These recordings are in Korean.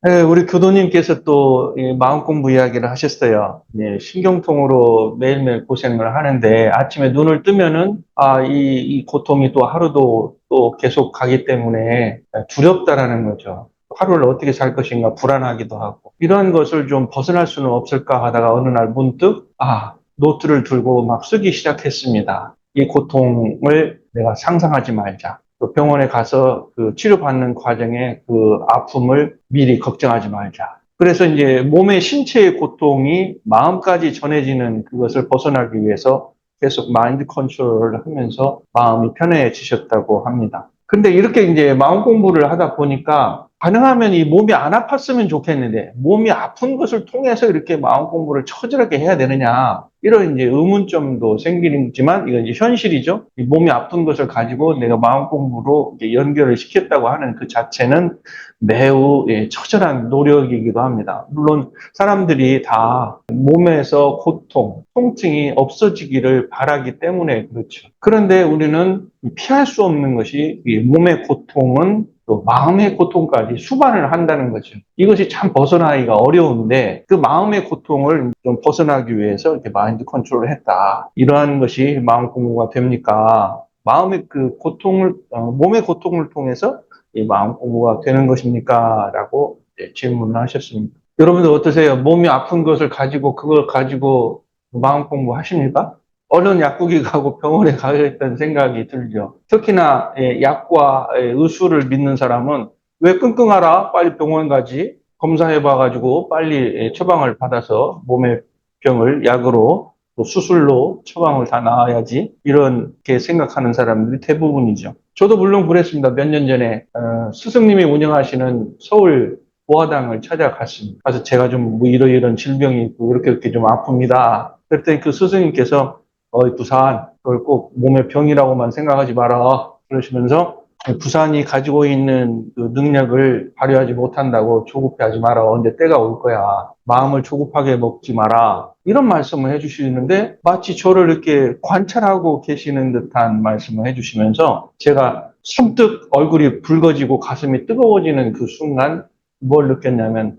네, 우리 교도님께서 또 이 마음 공부 이야기를 하셨어요. 네, 신경통으로 매일매일 고생을 하는데 아침에 눈을 뜨면은 이 고통이 또 하루도 또 계속 가기 때문에 두렵다라는 거죠. 하루를 어떻게 살 것인가 불안하기도 하고 이런 것을 좀 벗어날 수는 없을까 하다가 어느 날 문득 노트를 들고 막 쓰기 시작했습니다. 이 고통을 내가 상상하지 말자. 또 병원에 가서 그 치료받는 과정에 그 아픔을 미리 걱정하지 말자. 그래서 이제 몸의 신체의 고통이 마음까지 전해지는 그것을 벗어나기 위해서 계속 마인드 컨트롤을 하면서 마음이 편해지셨다고 합니다. 근데 이렇게 이제 마음 공부를 하다 보니까 가능하면 이 몸이 안 아팠으면 좋겠는데 몸이 아픈 것을 통해서 이렇게 마음 공부를 처절하게 해야 되느냐 이런 이제 의문점도 생기지만 이건 이제 현실이죠. 이 몸이 아픈 것을 가지고 내가 마음 공부로 이제 연결을 시켰다고 하는 그 자체는 매우 처절한 노력이기도 합니다. 물론 사람들이 다 몸에서 고통, 통증이 없어지기를 바라기 때문에 그렇죠. 그런데 우리는 피할 수 없는 것이 이 몸의 고통은 또 마음의 고통까지 수반을 한다는 거죠. 이것이 참 벗어나기가 어려운데 그 마음의 고통을 좀 벗어나기 위해서 이렇게 마인드 컨트롤을 했다. 이러한 것이 마음 공부가 됩니까? 마음의 그 고통을, 몸의 고통을 통해서 이 마음 공부가 되는 것입니까? 라고 질문을 하셨습니다. 여러분들 어떠세요? 몸이 아픈 것을 가지고 그걸 가지고 마음 공부 하십니까? 얼른 약국에 가고 병원에 가야겠다는 생각이 들죠. 특히나 약과 의술을 믿는 사람은 왜 끙끙하라? 빨리 병원 가지. 검사해봐가지고 빨리 처방을 받아서 몸의 병을 약으로 또 수술로 처방을 다 나아야지. 이렇게 생각하는 사람들이 대부분이죠. 저도 물론 그랬습니다. 몇 년 전에 스승님이 운영하시는 서울 보화당을 찾아갔습니다. 그래서 제가 좀 뭐 이런 질병이 있고 이렇게 좀 아픕니다. 그랬더니 그 스승님께서 어이 부산 그걸 꼭 몸의 병이라고만 생각하지 마라 그러시면서 부산이 가지고 있는 그 능력을 발휘하지 못한다고 조급해하지 마라. 언제 때가 올 거야. 마음을 조급하게 먹지 마라. 이런 말씀을 해주시는데 마치 저를 이렇게 관찰하고 계시는 듯한 말씀을 해주시면서 제가 선뜻 얼굴이 붉어지고 가슴이 뜨거워지는 그 순간 뭘 느꼈냐면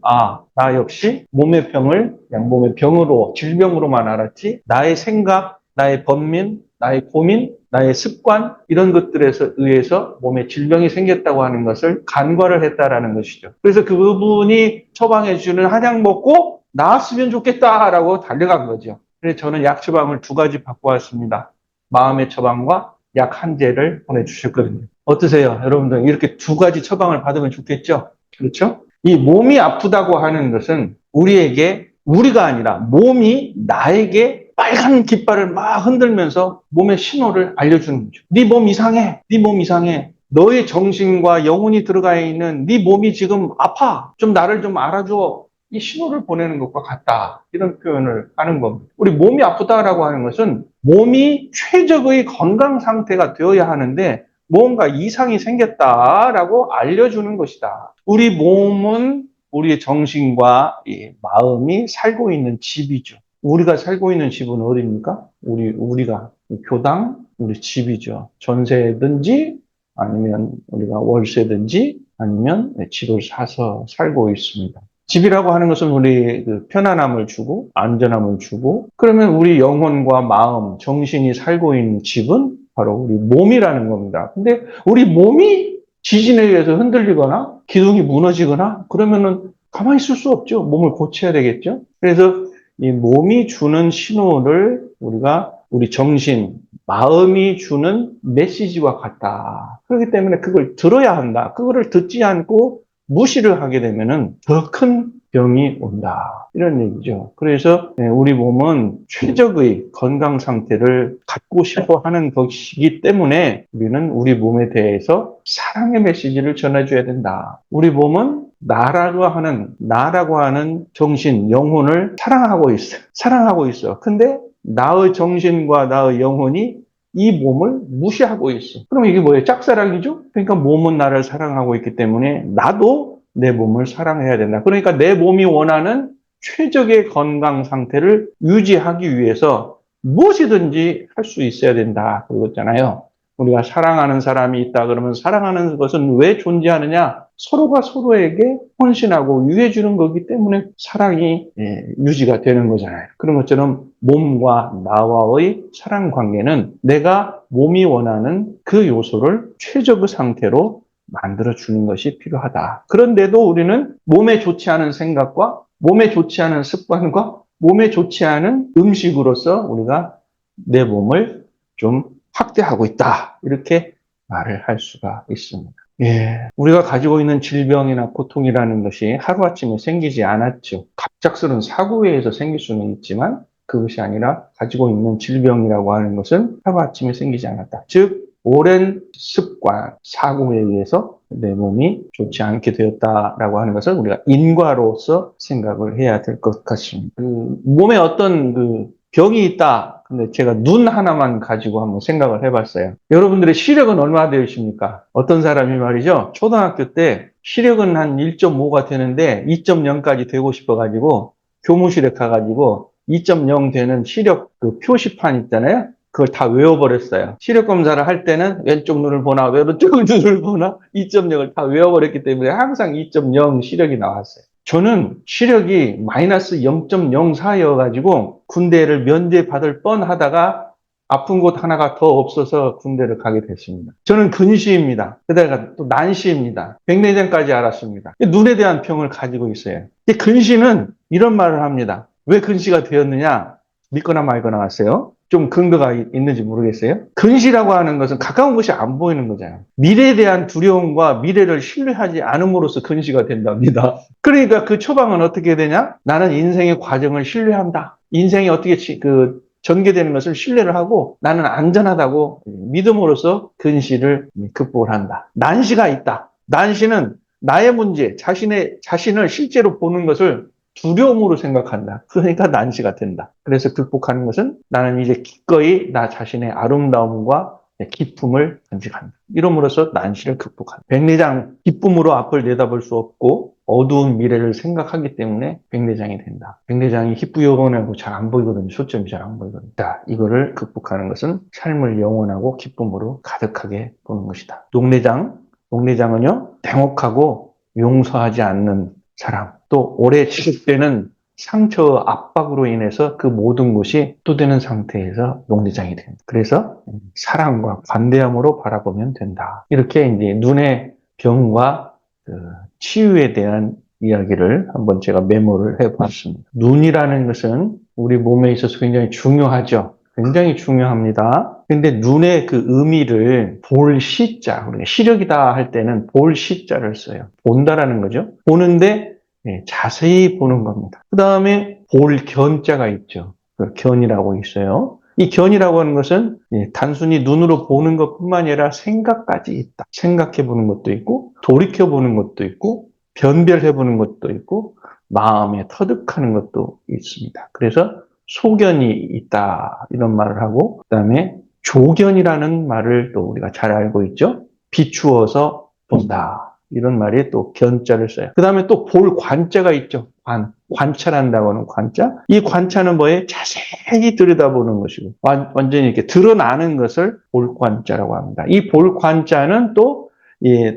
나 역시 몸의 병을 그냥 몸의 병으로 질병으로만 알았지 나의 생각, 나의 번민, 나의 고민, 나의 습관 이런 것들에서 의해서 몸에 질병이 생겼다고 하는 것을 간과를 했다라는 것이죠. 그래서 그분이 처방해 주는 한약 먹고 나았으면 좋겠다라고 달려간 거죠. 그래서 저는 약 처방을 두 가지 받고 왔습니다. 마음의 처방과 약 한 제를 보내주셨거든요. 어떠세요? 여러분들 이렇게 두 가지 처방을 받으면 좋겠죠? 그렇죠? 이 몸이 아프다고 하는 것은 우리가 아니라 몸이 나에게 빨간 깃발을 막 흔들면서 몸의 신호를 알려주는 거죠. 네 몸 이상해. 네 몸 이상해. 너의 정신과 영혼이 들어가 있는 네 몸이 지금 아파. 좀 나를 좀 알아줘. 이 신호를 보내는 것과 같다. 이런 표현을 하는 겁니다. 우리 몸이 아프다라고 하는 것은 몸이 최적의 건강 상태가 되어야 하는데 뭔가 이상이 생겼다라고 알려주는 것이다. 우리 몸은 우리의 정신과 마음이 살고 있는 집이죠. 우리가 살고 있는 집은 어디입니까? 우리가 교당, 우리 집이죠. 전세든지 아니면 우리가 월세든지 아니면 집을 사서 살고 있습니다. 집이라고 하는 것은 우리 그 편안함을 주고 안전함을 주고 그러면 우리 영혼과 마음, 정신이 살고 있는 집은 바로 우리 몸이라는 겁니다. 근데 우리 몸이 지진에 의해서 흔들리거나 기둥이 무너지거나 그러면은 가만히 있을 수 없죠. 몸을 고쳐야 되겠죠. 그래서 이 몸이 주는 신호를 우리가 우리 정신, 마음이 주는 메시지와 같다. 그렇기 때문에 그걸 들어야 한다. 그거를 듣지 않고 무시를 하게 되면은 더 큰 병이 온다. 이런 얘기죠. 그래서 우리 몸은 최적의 건강 상태를 갖고 싶어 하는 것이기 때문에 우리는 우리 몸에 대해서 사랑의 메시지를 전해줘야 된다. 우리 몸은 나라고 하는 정신, 영혼을 사랑하고 있어. 사랑하고 있어. 근데 나의 정신과 나의 영혼이 이 몸을 무시하고 있어. 그럼 이게 뭐예요? 짝사랑이죠? 그러니까 몸은 나를 사랑하고 있기 때문에 나도 내 몸을 사랑해야 된다. 그러니까 내 몸이 원하는 최적의 건강 상태를 유지하기 위해서 무엇이든지 할 수 있어야 된다. 그러잖아요. 우리가 사랑하는 사람이 있다 그러면 사랑하는 것은 왜 존재하느냐? 서로가 서로에게 헌신하고 유해주는 거기 때문에 사랑이 유지가 되는 거잖아요. 그런 것처럼 몸과 나와의 사랑 관계는 내가 몸이 원하는 그 요소를 최적의 상태로 만들어주는 것이 필요하다. 그런데도 우리는 몸에 좋지 않은 생각과 몸에 좋지 않은 습관과 몸에 좋지 않은 음식으로서 우리가 내 몸을 좀 확대하고 있다. 이렇게 말을 할 수가 있습니다. 예, 우리가 가지고 있는 질병이나 고통이라는 것이 하루아침에 생기지 않았죠. 갑작스러운 사고에 의해서 생길 수는 있지만 그것이 아니라 가지고 있는 질병이라고 하는 것은 하루아침에 생기지 않았다. 즉, 오랜 습관, 사고에 의해서 내 몸이 좋지 않게 되었다라고 하는 것을 우리가 인과로서 생각을 해야 될 것 같습니다. 몸에 어떤 병이 있다. 근데 제가 눈 하나만 가지고 한번 생각을 해봤어요. 여러분들의 시력은 얼마나 되십니까? 어떤 사람이 말이죠. 초등학교 때 시력은 한 1.5가 되는데 2.0까지 되고 싶어가지고 교무실에 가가지고 2.0 되는 시력 표시판 있잖아요. 그걸 다 외워버렸어요. 시력 검사를 할 때는 왼쪽 눈을 보나 왼쪽 눈을 보나 2.0을 다 외워버렸기 때문에 항상 2.0 시력이 나왔어요. 저는 시력이 마이너스 0.04여가지고 군대를 면제받을 뻔하다가 아픈 곳 하나가 더 없어서 군대를 가게 됐습니다. 저는 근시입니다. 게다가 또 난시입니다. 백내장까지 알았습니다. 눈에 대한 병을 가지고 있어요. 근시는 이런 말을 합니다. 왜 근시가 되었느냐? 믿거나 말거나 하세요. 좀 근거가 있는지 모르겠어요. 근시라고 하는 것은 가까운 것이 안 보이는 거잖아요. 미래에 대한 두려움과 미래를 신뢰하지 않음으로써 근시가 된답니다. 그러니까 그 처방은 어떻게 되냐? 나는 인생의 과정을 신뢰한다. 인생이 어떻게 전개되는 것을 신뢰를 하고 나는 안전하다고 믿음으로써 근시를 극복을 한다. 난시가 있다. 난시는 나의 문제, 자신을 실제로 보는 것을 두려움으로 생각한다. 그러니까 난시가 된다. 그래서 극복하는 것은 나는 이제 기꺼이 나 자신의 아름다움과 기쁨을 간직한다. 이름으로써 난시를 극복한다. 백내장, 기쁨으로 앞을 내다볼 수 없고 어두운 미래를 생각하기 때문에 백내장이 된다. 백내장이 희뿌연하고 잘 안 보이거든요. 초점이 잘 안 보이거든요. 자, 이거를 극복하는 것은 삶을 영원하고 기쁨으로 가득하게 보는 것이다. 녹내장은요, 냉혹하고 용서하지 않는 사람, 또 오래 지속되는 상처 압박으로 인해서 그 모든 것이 흡수되는 상태에서 녹내장이 됩니다. 그래서 사랑과 관대함으로 바라보면 된다. 이렇게 이제 눈의 병과 치유에 대한 이야기를 한번 제가 메모를 해봤습니다. 눈이라는 것은 우리 몸에 있어서 굉장히 중요하죠. 굉장히 중요합니다. 근데 눈의 그 의미를 볼 시자, 우리가 시력이다 할 때는 볼 시자를 써요. 본다라는 거죠. 보는데 자세히 보는 겁니다. 그 다음에 볼 견자가 있죠. 그 견이라고 있어요. 이 견이라고 하는 것은 단순히 눈으로 보는 것뿐만 아니라 생각까지 있다. 생각해 보는 것도 있고, 돌이켜 보는 것도 있고, 변별해 보는 것도 있고, 마음에 터득하는 것도 있습니다. 그래서 소견이 있다 이런 말을 하고, 그다음에 조견이라는 말을 또 우리가 잘 알고 있죠. 비추어서 본다 이런 말이 또 견자를 써요. 그다음에 또 볼 관자가 있죠. 관찰한다고 하는 관자. 이 관자는 뭐예요? 자세히 들여다보는 것이고 완전히 이렇게 드러나는 것을 볼 관자라고 합니다. 이 볼 관자는 또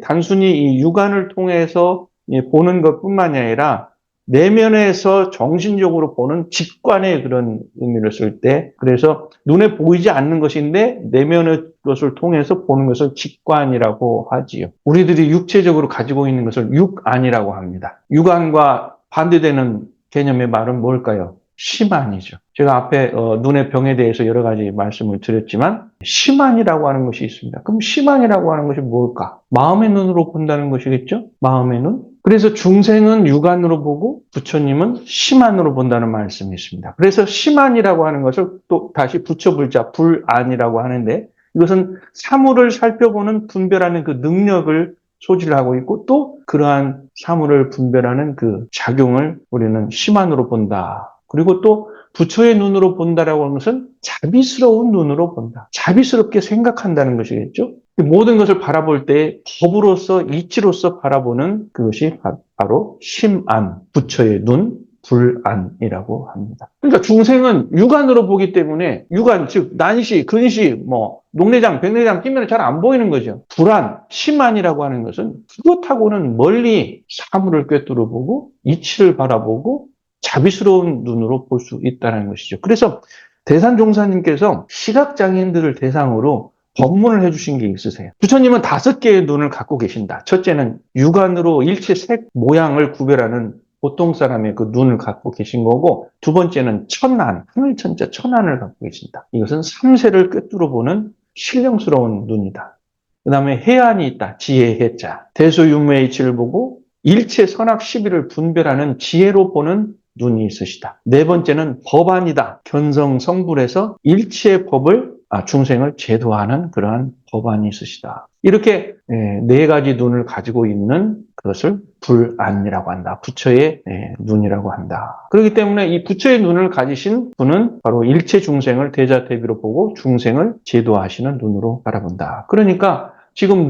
단순히 이 육안을 통해서 보는 것뿐만이 아니라 내면에서 정신적으로 보는 직관의 그런 의미를 쓸 때, 그래서 눈에 보이지 않는 것인데 내면의 것을 통해서 보는 것을 직관이라고 하지요. 우리들이 육체적으로 가지고 있는 것을 육안이라고 합니다. 육안과 반대되는 개념의 말은 뭘까요? 심안이죠. 제가 앞에 눈의 병에 대해서 여러 가지 말씀을 드렸지만 심안이라고 하는 것이 있습니다. 그럼 심안이라고 하는 것이 뭘까? 마음의 눈으로 본다는 것이겠죠? 마음의 눈? 그래서 중생은 육안으로 보고 부처님은 심안으로 본다는 말씀이 있습니다. 그래서 심안이라고 하는 것을 또 다시 붙여불자 불안이라고 하는데 이것은 사물을 살펴보는 분별하는 그 능력을 소지를 하고 있고 또 그러한 사물을 분별하는 그 작용을 우리는 심안으로 본다. 그리고 또 부처의 눈으로 본다라고 하는 것은 자비스러운 눈으로 본다. 자비스럽게 생각한다는 것이겠죠. 모든 것을 바라볼 때 법으로서 이치로서 바라보는 그것이 바로 심안, 부처의 눈, 불안이라고 합니다. 그러니까 중생은 육안으로 보기 때문에 육안, 즉 난시, 근시, 녹내장, 백내장 뛰면 잘 안 보이는 거죠. 불안, 심안이라고 하는 것은 그것하고는 멀리 사물을 꿰뚫어 보고 이치를 바라보고 자비스러운 눈으로 볼 수 있다는 것이죠. 그래서 대산종사님께서 시각장애인들을 대상으로 법문을 해주신 게 있으세요. 부처님은 5개의 눈을 갖고 계신다. 첫째는 육안으로 일체 색, 모양을 구별하는 보통 사람의 그 눈을 갖고 계신 거고, 두 번째는 천안, 하늘천자 천안을 갖고 계신다. 이것은 삼세를 꿰뚫어 보는 신령스러운 눈이다. 그 다음에 해안이 있다. 지혜의 해자. 대소윤회의 이치를 보고 일체 선악 시비를 분별하는 지혜로 보는 눈이 있으시다. 네 번째는 법안이다. 견성성불에서 일체의 법을 중생을 제도하는 그러한 법안이 있으시다. 이렇게 4가지 눈을 가지고 있는 그것을 불안이라고 한다. 부처의 눈이라고 한다. 그렇기 때문에 이 부처의 눈을 가지신 분은 바로 일체 중생을 대자대비로 보고 중생을 제도하시는 눈으로 바라본다. 그러니까 지금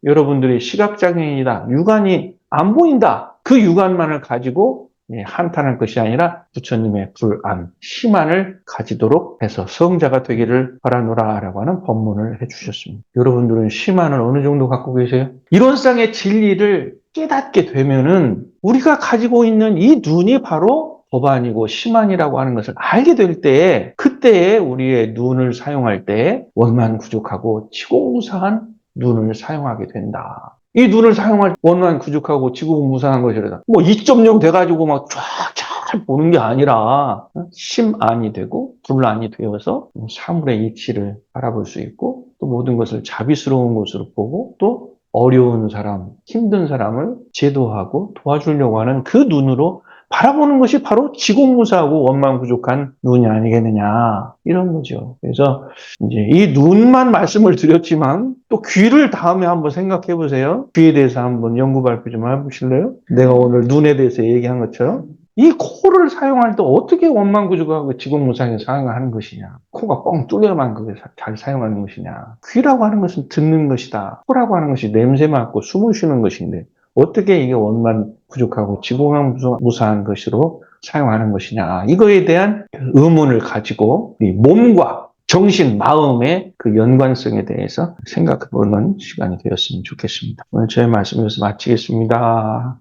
여러분들이 시각장애인이다. 육안이 안 보인다. 그 육안만을 가지고 한탄할 것이 아니라 부처님의 불안, 심안을 가지도록 해서 성자가 되기를 바라노라라고 하는 법문을 해주셨습니다. 여러분들은 심안을 어느 정도 갖고 계세요? 이론상의 진리를 깨닫게 되면은 우리가 가지고 있는 이 눈이 바로 법안이고 심안이라고 하는 것을 알게 될 때에 그때에 우리의 눈을 사용할 때 원만구족하고 치공무사한 눈을 사용하게 된다. 이 눈을 사용할 원만구족하고 지구무상한 것이라 2.0 돼가지고 막 쫙 보는 게 아니라 심안이 되고 불안이 되어서 사물의 이치를 바라볼 수 있고 또 모든 것을 자비스러운 것으로 보고 또 어려운 사람, 힘든 사람을 제도하고 도와주려고 하는 그 눈으로 바라보는 것이 바로 지공무사하고 원만부족한 눈이 아니겠느냐 이런 거죠. 그래서 이제 이 눈만 말씀을 드렸지만 또 귀를 다음에 한번 생각해 보세요. 귀에 대해서 한번 연구 발표 좀 해보실래요? 내가 오늘 눈에 대해서 얘기한 것처럼 이 코를 사용할 때 어떻게 원만구조하고 지공무상에 사용하는 것이냐. 코가 뻥 뚫려만 그게 잘 사용하는 것이냐. 귀라고 하는 것은 듣는 것이다. 코라고 하는 것이 냄새 맡고 숨을 쉬는 것인데 어떻게 이게 원만구족하고 지공무상한 것으로 사용하는 것이냐. 이거에 대한 의문을 가지고 이 몸과 정신, 마음의 그 연관성에 대해서 생각해보는 시간이 되었으면 좋겠습니다. 오늘 저의 말씀 여기서 마치겠습니다.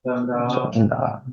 감사합니다. 감사합니다.